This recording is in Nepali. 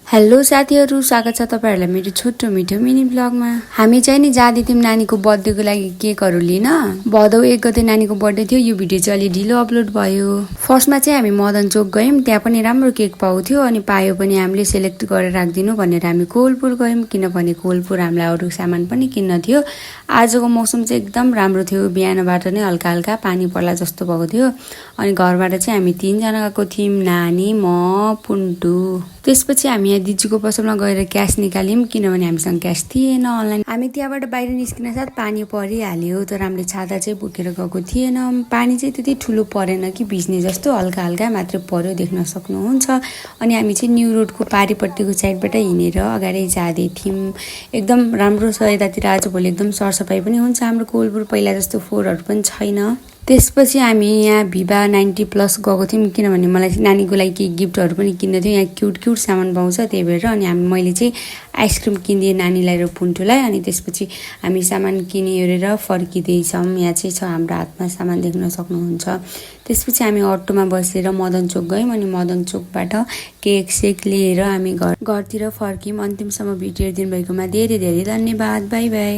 हेलो साथीहरु, स्वागत छ तपाईहरुलाई मेरो छोटो मिठो मिनी ब्लगमा। हामी चाहिँ नि जाँदै थियौं नानीको बर्थडेको लागि केकहरु लिन। भदौ 1 गते नानीको बर्थडे थियो। यो भिडियो चाहिँ अलि ढिलो अपलोड भयो। फर्स्टमा चाहिँ हामी मदन चोक गयौं। त्यहाँ पनि राम्रो केक पाउँथ्यो अनि पायो पनि हामीले सेलेक्ट गरेर राख्दिनु भनेर हामी कोलपुर गयौं, किनभने कोलपुर हामीलाई अरु सामान पनि किन्न थियो। आजको मौसम चाहिँ एकदम राम्रो थियो। बिहानबाट नै हल्का हल्का पानी पर्ला जस्तो भएको थियो। अनि घरबाट चाहिँ हामी 3 जना गएको थियौं, नानी, म, पुन्टु। त्यसपछि हामी यहाँ दिदीको पसलमा गएर क्याश निकाल्यौं, किनभने हामीसँग क्याश थिएन अनलाइन। हामी त्यहाँबाट बाहिर निस्किन साथ पानी परिहाल्यो, तर हामीले छाता चाहिँ बोकेर गएको थिएन। पानी चाहिँ त्यति ठुलो परेन कि भिज्ने जस्तो, हल्का हल्का मात्र पर्यो, देख्न सक्नुहुन्छ। अनि हामी चाहिँ न्यू रोडको पारिपट्टिको साइडबाट हिँडेर अगाडि जाँदै थियौं। एकदम राम्रो छ यतातिर। आजभोलि एकदम सरसफाइ पनि हुन्छ। हाम्रो कोलपुर पहिला जस्तो फोहोरहरु पनि छैन। त्यसपछि हामी यहाँ भिभा 90+ गएको थियौं, किनभने मलाई नानीको लागि केही गिफ्टहरु पनि किन्न थियो। यहाँ क्यूट क्यूट सामान पाउँछ, त्यही भएर। अनि मैले चाहिँ आइसक्रिम किनिदिए नानीलाई र पुन्टुलाई। अनि त्यसपछि हामी सामान किनेर फर्किँदै छौं। यहाँ चाहिँ छ हाम्रो हातमा सामान, देख्न सक्नुहुन्छ। त्यसपछि हामी अटोमा बसेर मदन चोक गयौं अनि मदन चोकबाट केक सेक लिएर हामी घरतिर फर्क्यौं। अन्तिमसम्म भिडियो हेरिदिनु भएकोमा धेरै धेरै धन्यवाद। Bye bye.